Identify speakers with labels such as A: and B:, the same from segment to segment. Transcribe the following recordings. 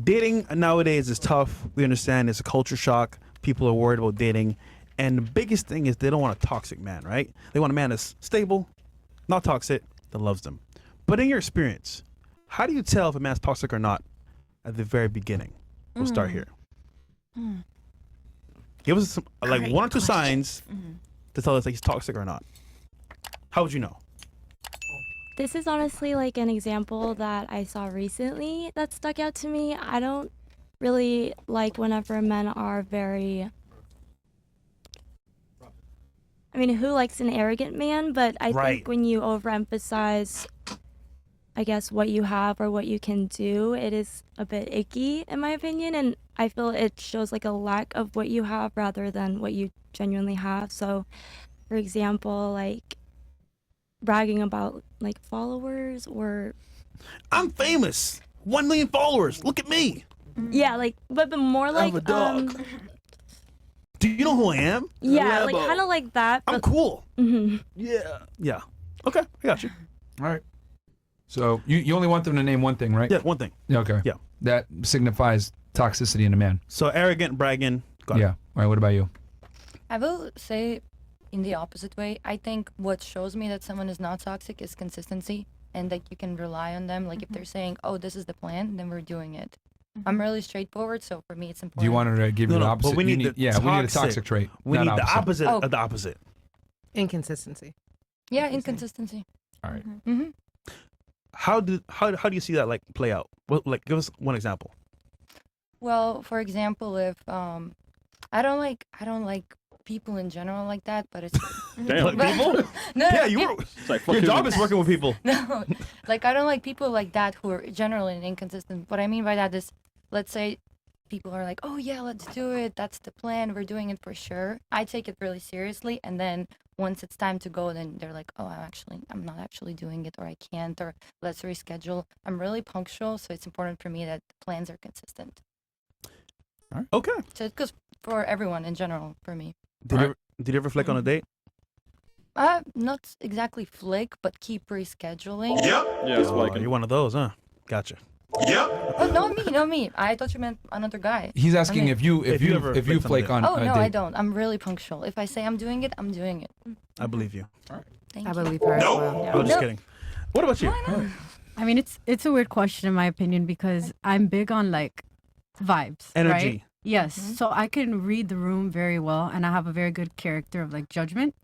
A: Dating nowadays is tough. We understand it's a culture shock. People are worried about dating. And the biggest thing is they don't want a toxic man, right? They want a man that's stable, not toxic, that loves them. But in your experience, how do you tell if a man's toxic or not at the very beginning? We'll start here. Give us some, like one or two signs to tell us like he's toxic or not. How would you know?
B: This is honestly like an example that I saw recently that stuck out to me. I don't really like whenever men are very... I mean, who likes an arrogant man? But I think when you overemphasize, I guess, what you have or what you can do, it is a bit icky, in my opinion. And I feel it shows like a lack of what you have rather than what you genuinely have. So, for example, like bragging about like followers or...
A: I'm famous. 1 million followers. Look at me.
B: Yeah, like, but more like...
A: I have a dog. Do you know who I am?
B: Yeah, like kind of like that.
A: I'm cool. Yeah. Yeah. Okay, I got you.
C: All right. So you only want them to name one thing, right?
A: Yeah, one thing.
C: Yeah, okay.
A: Yeah.
C: That signifies toxicity in a man.
A: So arrogant, bragging. Got it.
C: All right, what about you?
D: I will say in the opposite way. I think what shows me that someone is not toxic is consistency, and like you can rely on them. Like if they're saying, oh, this is the plan, then we're doing it. I'm really straightforward, so for me it's important.
C: Do you want her to give you the opposite?
A: But we need we need a toxic
C: trait.
A: We need the opposite
D: Oh.
A: of the opposite.
E: Inconsistency.
D: Yeah, inconsistency.
C: All right.
A: How do you see that like play out? Well, like give us one example.
D: Well, for example, if I don't like people in general like that, but it's
A: Damn, people?
D: no,
A: Yeah, your job is working with people.
D: No, like I don't like people like that who are generally inconsistent. What I mean by that is, let's say people are like, oh yeah, let's do it. That's the plan. We're doing it for sure. I take it really seriously, and then once it's time to go, then they're like, oh, I'm not actually doing it, or I can't, or let's reschedule. I'm really punctual, so it's important for me that the plans are consistent.
A: All right. Okay.
D: So it goes for everyone in general, for me.
A: Did you ever flick on a date?
D: Not exactly flick, but keep rescheduling.
F: Yep. Yeah, it's like
A: you're one of those, huh? Gotcha.
F: Yep.
D: Oh, not me. I thought you meant another guy.
C: He's asking if you flake on.
D: Oh no,
C: a date.
D: I don't. I'm really punctual. If I say I'm doing it, I'm doing it.
A: I believe you.
D: Thank
E: I
D: you.
E: believe her as well.
A: I was just kidding. What about you?
G: I mean, it's a weird question in my opinion because I'm big on like vibes,
A: Energy.
G: right? Yes, so I can read the room very well, and I have a very good character of like judgment,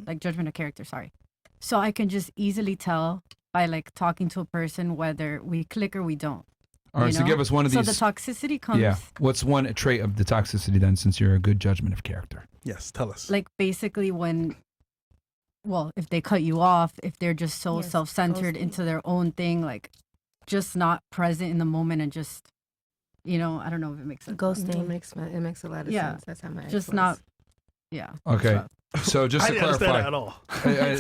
G: like judgment of character. Sorry, so I can just easily tell by like talking to a person whether we click or we don't.
C: All right, so give us one of these.
G: So the toxicity comes.
C: Yeah. What's one trait of the toxicity then, since you're a good judgment of character?
A: Yes, tell us.
G: Like basically when, well, if they cut you off, if they're just so self-centered into their own thing, like just not present in the moment and just, you know, I don't know if it makes sense.
E: Ghosting. It makes a lot of sense. That's how my ex
G: just
E: was.
G: not, yeah.
C: Okay. So just to
A: I didn't understand
C: clarify,
A: that at all.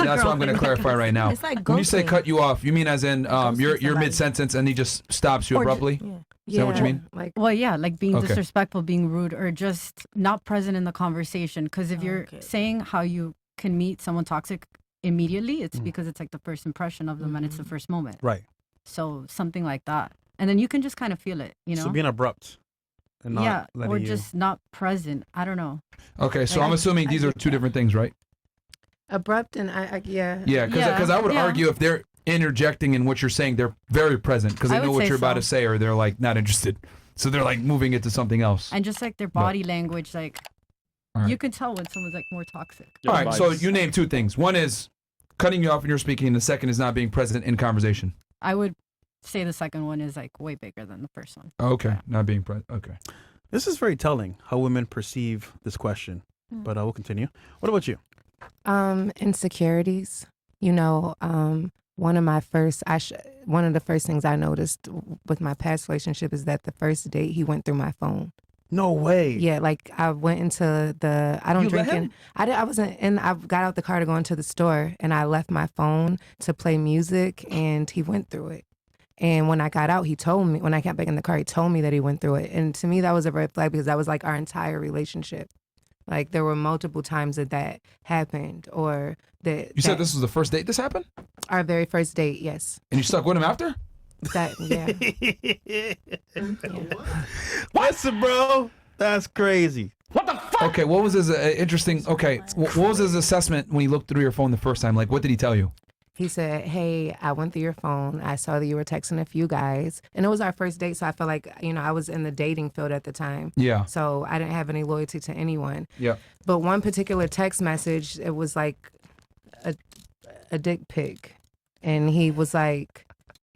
C: that's what I'm going to clarify right now.
E: It's like
C: When you say
E: ghosting.
C: cut you off, you mean as in you're
E: somebody.
C: mid-sentence and he just stops you
G: Or
C: abruptly?
E: Yeah.
C: Is that what you mean?
E: Like,
G: Well, yeah, like being
C: Okay.
G: disrespectful, being rude, or just not present in the conversation. Because if you're saying how you can meet someone toxic immediately, it's because it's like the first impression of them and it's the first moment.
A: Right.
G: So something like that. And then you can just kind of feel it, you know?
A: So being abrupt. And not
G: Yeah,
A: letting
G: or
A: you...
G: just not present. I don't know.
C: Okay, so
G: Like,
C: I'm assuming these are two different things, right?
E: abrupt and yeah.
C: Yeah, because I would
G: yeah.
C: argue if they're interjecting in what you're saying, they're very present because they
G: I
C: know
G: would
C: what
G: say
C: you're about
G: so.
C: to say, or they're like not interested. So they're like moving it to something else.
G: And just like their body language, like
C: All right.
G: you can tell when someone's like more toxic.
C: All right, so you name two things. One is cutting you off when you're speaking, and the second is not being present in conversation.
G: I would say the second one is like way bigger than the first one.
C: Okay, not being present. Okay.
A: This is very telling how women perceive this question. But I will continue. What about you?
E: Insecurities. You know, one of the first things I noticed with my past relationship is that the first date he went through my phone.
A: No way.
E: Yeah, like I went into I don't
A: You let
E: drink
A: him?
E: in. I wasn't in. I got out the car to go into the store, and I left my phone to play music, and he went through it. And when I got out, he told me. When I got back in the car, he told me that he went through it. And to me, that was a red flag because that was like our entire relationship. Like there were multiple times that happened, or that
C: You said this was the first date this happened,
E: our very first date. Yes.
C: and you stuck with him after?
E: That
A: Listen, bro, that's crazy.
C: Okay, what was his interesting? Okay, what was his assessment when he looked through your phone the first time? Like, what did he tell you?
E: He said, "Hey, I went through your phone. I saw that you were texting a few guys, and it was our first date. So I felt like I was in the dating field at the time.
C: Yeah.
E: So I didn't have any loyalty to anyone.
C: Yeah.
E: But one particular text message, it was like a dick pic, and he was like."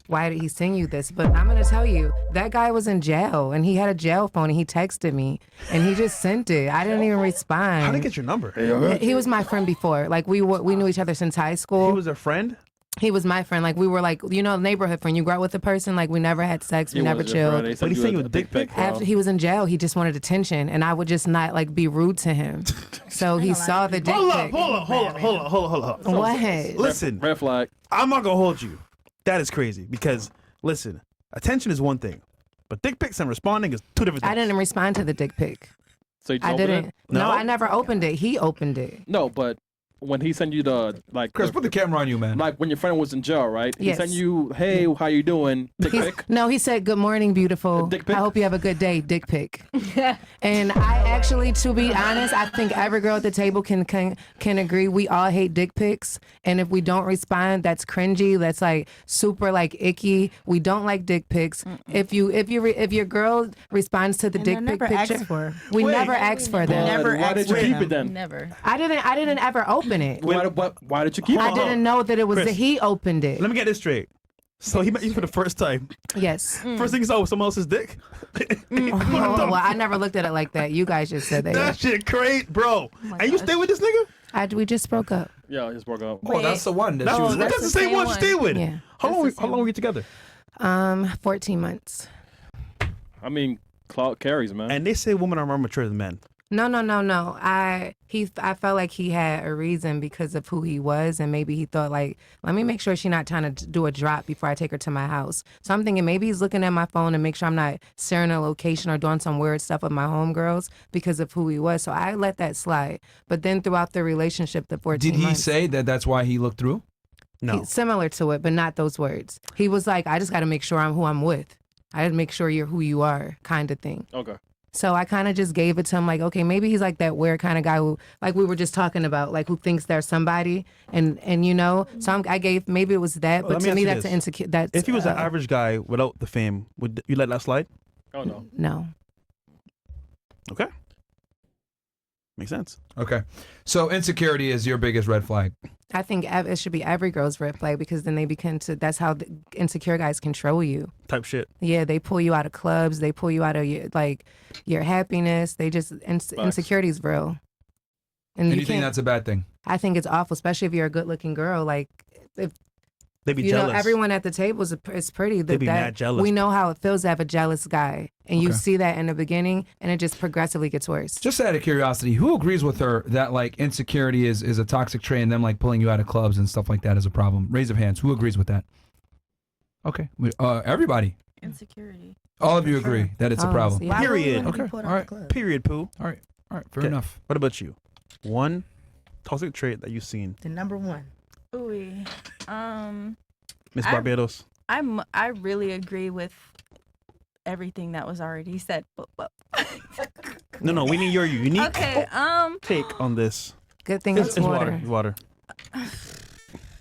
E: Why did he send you this? But I'm going to tell you, that guy was in jail and he had a jail phone and he texted me and he just sent it. I didn't even respond.
A: How did he get your number?
E: He was my friend before. Like we knew each other since high school.
A: He was a friend?
E: He was my friend. Like we were like, neighborhood friend. You grow up with a person, like we never had sex, we never chilled.
A: But he sent you a dick pic?
E: After he was in jail, he just wanted attention and I would just not like be rude to him. So he saw the dick pic.
A: Hold up.
E: What?
A: Listen.
F: Red flag.
A: I'm not going to hold you. That is crazy because, listen, attention is one thing, but dick pics and responding is two different things.
E: I didn't respond to the dick pic.
F: So you
E: I didn't.
F: It?
E: No, I never opened it. He opened it.
F: No, but when he sent you
C: Chris, put the camera on you, man.
F: Like when your friend was in jail, right?
E: Yes.
F: He sent you, hey, how you doing? Dick pic?
E: No, he said, good morning, beautiful.
F: Dick pic?
E: I hope you have a good day. Dick pic. And I actually, to be honest, I think every girl at the table can agree. We all hate dick pics. And if we don't respond, that's cringy. That's like super like icky. We don't like dick pics. If your girl responds to the dick pic picture, we never ask for them.
F: Why did you keep it then?
G: Never.
E: I didn't ever open it.
F: Why did you keep it?
E: I didn't know that it was
A: Chris,
E: that he opened it.
A: Let me get this straight. So he met you for the first time.
E: Yes.
A: First thing he saw was someone else's dick?
E: Oh, well, I never looked at it like that. You guys just said that.
A: That shit crazy, bro. And you stay with this nigga?
E: We just broke up.
F: Yeah, I just broke up.
C: Oh, that's the one. That
A: That's,
C: she was
A: that's the same one you stayed with.
E: Yeah.
A: How long were you together?
E: 14 months.
F: I mean, clout carries, man.
A: And they say women are more mature than men.
E: No. I felt like he had a reason because of who he was, and maybe he thought like, let me make sure she's not trying to do a drop before I take her to my house. So I'm thinking maybe he's looking at my phone to make sure I'm not sharing a location or doing some weird stuff with my homegirls because of who he was. So I let that slide. But then throughout the relationship, the 14
C: Did he
E: months,
C: say that that's why he looked through?
A: No.
E: similar to it, but not those words. He was like, I just got to make sure I'm who I'm with. I got to make sure you're who you are, kind of thing.
F: Okay.
E: So I kind of just gave it to him, like, okay, maybe he's like that weird kind of guy who, like we were just talking about, like who thinks they're somebody, and So I gave, maybe it was that,
A: Well,
E: but
A: let me
E: to me
A: ask you
E: that's
A: this.
E: an insecure. That's
A: If he was an average guy without the fame, would you let that slide?
F: Oh, no.
E: no.
A: Okay. Makes sense.
C: Okay. So insecurity is your biggest red flag.
E: I think it should be every girl's red flag because then they begin to. That's how the insecure guys control you.
A: Type shit.
E: Yeah, they pull you out of clubs. They pull you out of your happiness. They just insecurity is real.
C: And you think that's a bad thing?
E: I think it's awful, especially if you're a good-looking girl. Like, if
A: They be
E: you
A: jealous.
E: know, everyone at the table is pretty.
A: They be mad jealous.
E: We know how it feels to have a jealous guy, and you see that in the beginning, and it just progressively gets worse.
C: Just out of curiosity, who agrees with her that like insecurity is a toxic trait and them like pulling you out of clubs and stuff like that is a problem? Raise of hands. Who agrees with that? Okay. Everybody.
H: Insecurity.
C: All of you agree that it's a problem.
E: Yeah.
A: Period.
C: Okay. All right.
A: Period, poo.
C: All right. Fair
A: Okay.
C: enough.
A: What about you? One toxic trait that you've seen.
H: The number one.
I: Ooh,
A: Miss
I: I-
A: Barbados.
I: I really agree with everything that was already said.
A: No, we need your unique
I: Okay,
A: take on this.
E: Good thing
A: It's
E: it's
A: water.
E: water.
A: It's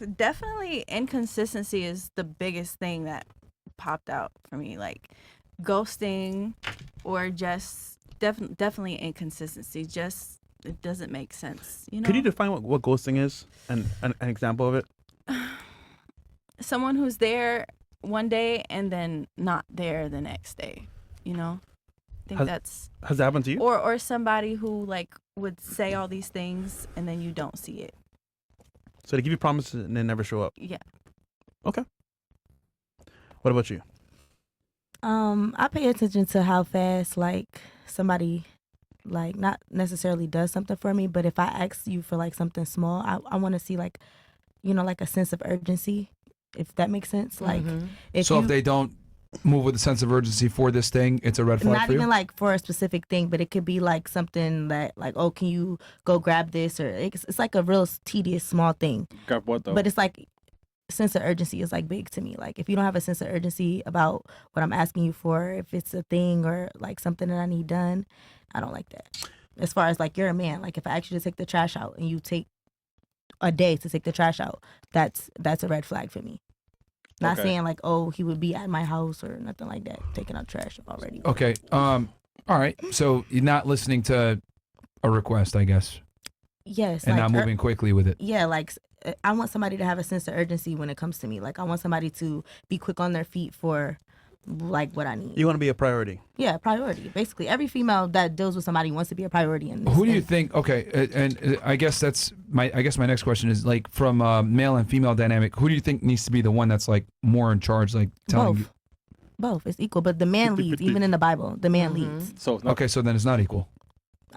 A: water.
I: definitely inconsistency is the biggest thing that popped out for me. Like ghosting, or just definitely inconsistency. Just it doesn't make sense. You know,
A: Could you define what ghosting is and an example of it?
I: someone who's there one day and then not there the next day. You know, I think that's
A: Has that happened to you?
I: or somebody who like would say all these things and then you don't see it.
A: So they give you promises and they never show up.
I: Yeah.
A: Okay. What about you?
H: I pay attention to how fast like somebody like not necessarily does something for me, but if I ask you for like something small, I want to see like, you know, like a sense of urgency, if that makes sense. Like if
C: If they don't move with a sense of urgency for this thing, it's a red flag
H: not
C: for you?
H: even like for a specific thing, but it could be like something that like, oh, can you go grab this, or it's like a real tedious small thing.
F: Grab what though?
H: But it's like sense of urgency is like big to me. Like if you don't have a sense of urgency about what I'm asking you for, if it's a thing or like something that I need done, I don't like that. As far as like you're a man, like if I ask you to take the trash out and you take a day to take the trash out, that's a red flag for me. Not saying like, oh, he would be at my house or nothing like that, taking out trash already.
C: Okay. All right. So you're not listening to a request, I guess.
H: Yes.
C: And
H: like,
C: not moving quickly with it.
H: Yeah, like I want somebody to have a sense of urgency when it comes to me. Like I want somebody to be quick on their feet for like what I need.
A: You want to be a priority.
H: Yeah, priority. Basically, every female that deals with somebody wants to be a priority in this.
C: Who do you think? Okay, and I guess that's my. I guess my next question is like from male and female dynamic. Who do you think needs to be the one that's like more in charge, like telling you?
H: Both. It's equal, but the man leads. Even in the Bible, the man leads.
F: So
C: okay, so then it's not equal.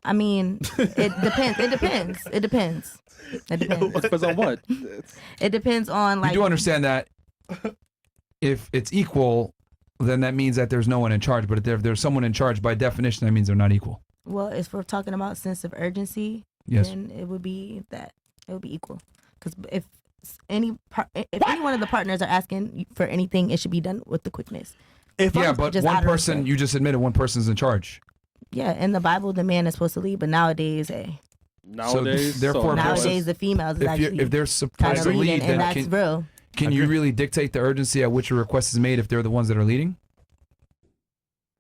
H: I mean, it depends. It depends. It depends. It depends.
F: Depends on what?
H: It depends on like.
C: You do understand that if it's equal, then that means that there's no one in charge. But if there's someone in charge, by definition, that means they're not equal.
H: Well, if we're talking about sense of urgency,
C: yes,
H: then it would be that it would be equal. Because if any one of the partners are asking for anything, it should be done with the quickness.
C: But one person, you just admitted one person's in charge.
H: Yeah, in the Bible, the man is supposed to lead, but nowadays,
F: nowadays,
H: the females is actually
C: if they're supposed to lead,
H: and that's real.
C: Can you really dictate the urgency at which a request is made if they're the ones that are leading?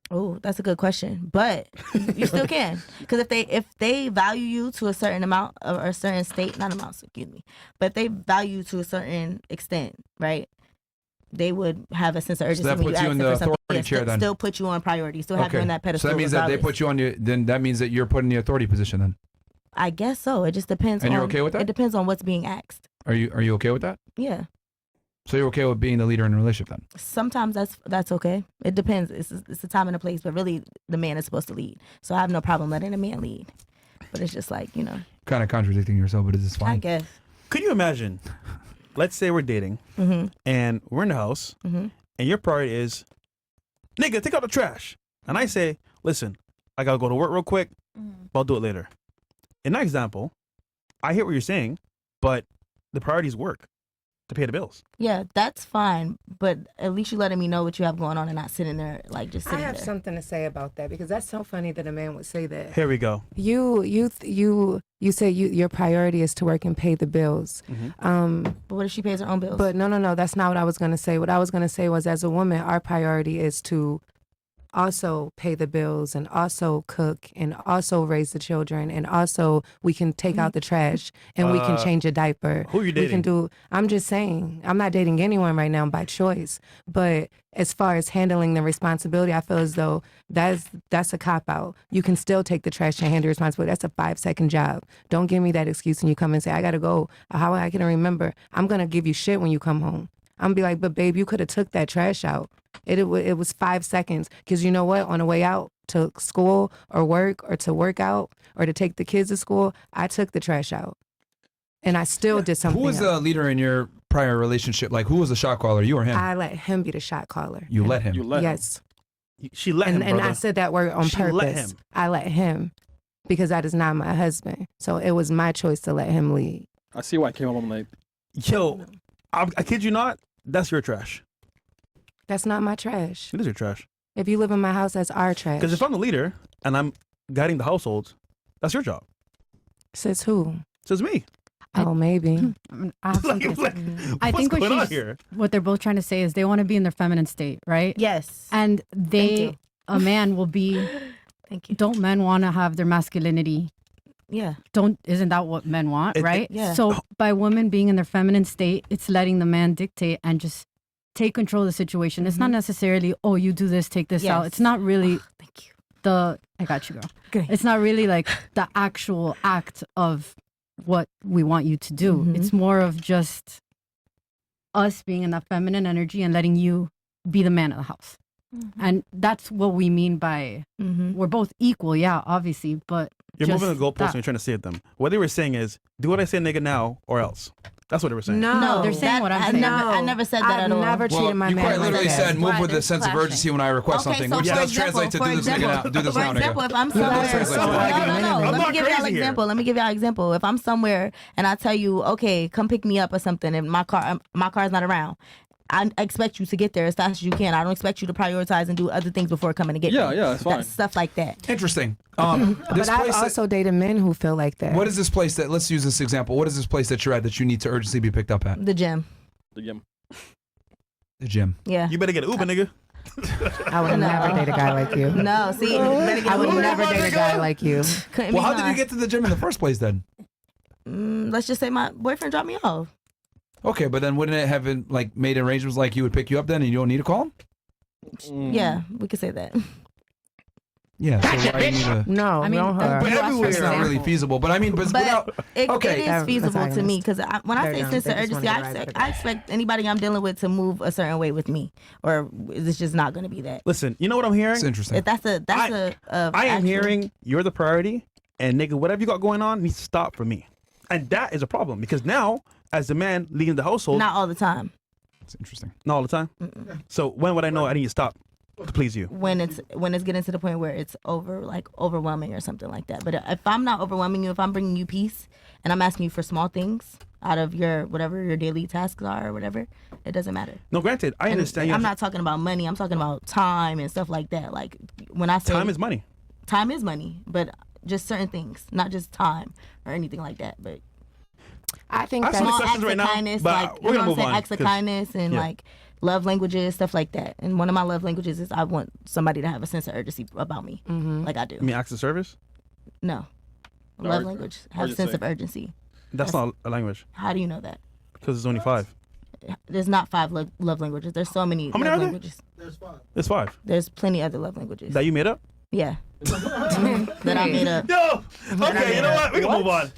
H: Oh, that's a good question, but you still can, because if they value you to a certain amount or a certain state, not amount, excuse me, but if they value you to a certain extent, right? They would have a sense of urgency.
C: So that puts you in the authority chair, then.
H: Still put you on priority. Still have you on that pedestal.
C: So that means that they put you on then that means that you're put in the authority position then.
H: I guess so. It just depends.
C: And you're okay with that?
H: It depends on what's being asked.
C: Are you okay with that?
H: Yeah.
C: So you're okay with being the leader in a relationship then?
H: Sometimes that's okay. It depends. It's a time and a place, but really the man is supposed to lead. So I have no problem letting a man lead. But it's just like,
C: kind of contradicting yourself, but it's fine.
H: I guess.
A: Could you imagine? Let's say we're dating and we're in the house and your priority is, nigga, take out the trash. And I say, listen, I got to go to work real quick, but I'll do it later. In that example, I hear what you're saying, but the priorities work to pay the bills.
H: Yeah, that's fine, but at least you letting me know what you have going on and not sitting there like just sitting there.
E: I have something to say about that because that's so funny that a man would say that.
A: Here we go.
E: You say your priority is to work and pay the bills.
H: But what if she pays her own bills?
E: But no, that's not what I was going to say. What I was going to say was, as a woman, our priority is to also pay the bills and also cook and also raise the children and also we can take out the trash and we can change a diaper.
A: Who are you dating?
E: I'm just saying, I'm not dating anyone right now by choice, but as far as handling the responsibility, I feel as though that's a cop-out. You can still take the trash and handle responsibility. That's a 5-second job. Don't give me that excuse when you come and say, I got to go. How I can remember, I'm going to give you shit when you come home. I'm going to be like, but babe, you could have took that trash out. It was 5 seconds. Because you know what? On the way out to school or work or to work out or to take the kids to school, I took the trash out. And I still did something
C: Who was the leader in your prior relationship? Like, who was the shot caller, you or him?
E: I let him be the shot caller.
C: You let him?
E: Yes.
A: She let him,
E: and I said that word on purpose.
A: Let him.
E: I let him because that is not my husband. So it was my choice to let him lead.
F: I see why I came home late.
A: Yo, I kid you not, that's your trash.
E: That's not my trash.
A: It is your trash.
E: If you live in my house, that's our trash.
A: Because if I'm the leader and I'm guiding the household, that's your job.
E: Says who?
A: Says me.
E: Oh, maybe.
G: I have something to say. I think what they're both trying to say is they want to be in their feminine state, right?
H: Yes.
G: And a man will be.
H: Thank you.
G: Don't men want to have their masculinity?
H: Yeah.
G: Isn't that what men want, right?
H: Yeah.
G: So by women being in their feminine state, it's letting the man dictate and just take control of the situation. It's not necessarily, oh, you do this, take this out. It's not really
H: thank you.
G: I got you, girl.
H: Great.
G: It's not really like the actual act of what we want you to do. It's more of just us being in that feminine energy and letting you be the man of the house. And that's what we mean by we're both equal, yeah, obviously, but
A: you're moving the goalposts and you're trying to save them. What they were saying is, do what I say, nigga, now or else. That's what they were saying.
E: No,
G: they're saying what I'm
H: I
G: saying.
H: never said that
E: I've
H: at all.
E: never treated my
C: you
E: man
C: quite
E: like
C: literally
E: that.
C: said, move
I: Right,
C: with a
I: there's
C: sense of
I: clashing.
C: urgency when I request
H: Okay,
C: something,
H: so
C: which
H: for
C: does
H: example-
C: translate to
H: for
C: do this nigga
H: example-
C: now. Do this
H: For
C: now,
H: example,
C: nigga.
H: if I'm
E: You guys
H: somewhere,
E: are so
H: no,
E: argumentative.
H: let
A: I'm
H: me
A: not
H: give y'all an
A: crazy here.
H: example. Let me give y'all an example. If I'm somewhere and I tell you, okay, come pick me up or something, and my car's not around, I expect you to get there as fast as you can. I don't expect you to prioritize and do other things before coming to get me.
F: Yeah, that's fine.
H: Stuff like that.
C: Interesting.
E: But
C: This
E: I've
C: place.
E: also dated men who feel like that.
C: What is this place that? Let's use this example. What is this place that you're at that you need to urgently be picked up at?
H: The gym.
F: The gym.
C: The gym.
H: Yeah.
A: You better get an Uber, nigga.
E: I would never date a guy like you.
H: No, see,
E: I would never date a guy like you.
H: couldn't
C: Well,
H: be
C: how did you
H: mine.
C: get to the gym in the first place then?
H: Let's just say my boyfriend dropped me off.
C: Okay, but then wouldn't it have been like made arrangements like he would pick you up then and you don't need to call him?
H: Yeah, we could say that.
C: Yeah. So why do you need to?
E: No,
G: I mean,
E: no her.
C: But
G: You asked for
C: everywhere it's not
G: example.
C: really feasible. But I mean, but
H: But
C: without. Okay.
H: it
E: That-
H: is feasible
E: that's
H: to me
E: honest.
H: because when I
E: They're
H: say
E: young.
H: sense
E: They
H: of
E: just
H: urgency,
E: wanna get a rise out of
H: I
E: it.
H: expect anybody I'm dealing with to move a certain way with me, or it's just not going to be that.
A: Listen, you know what I'm hearing?
C: It's interesting.
H: If that's a
A: I am
H: actual-
A: hearing you're the priority, and nigga, whatever you got going on needs to stop for me, and that is a problem because now, as the man leading the household,
H: not all the time.
C: It's interesting.
A: not all the time. So when would I know I need to stop to please you?
H: When it's getting to the point where it's overwhelming or something like that. But if I'm not overwhelming you, if I'm bringing you peace and I'm asking you for small things out of your whatever your daily tasks are or whatever, it doesn't matter.
A: No, granted, I
H: And
A: understand.
H: I'm not talking about money. I'm talking about time and stuff like that. Like when I say
A: Time is money.
H: time is money, but just certain things, not just time or anything like that. But
E: I think
A: I have so many
H: small
A: questions
H: acts
A: right
H: of
A: now,
H: kindness,
A: but
H: like
A: we're
H: you
A: gonna
H: know what I'm
A: move
H: saying,
A: on,
H: acts of
A: 'cause-
H: kindness and
A: yeah.
H: like love languages, stuff like that. And one of my love languages is I want somebody to have a sense of urgency about me, like I do.
A: I mean, acts of service.
H: No,
F: No,
H: love
F: or-
H: language
F: or
H: have
F: just
H: sense
F: say-
H: of urgency.
A: That's not a language
H: How do you know that?
A: because there's only 5.
H: There's not 5 love languages. There's so many
A: How many
H: love
A: are there?
H: languages.
A: There's 5
H: There's plenty other love languages.
A: that you made up.
H: Yeah, that I made up.
A: Yo, okay, you know what? We can move on.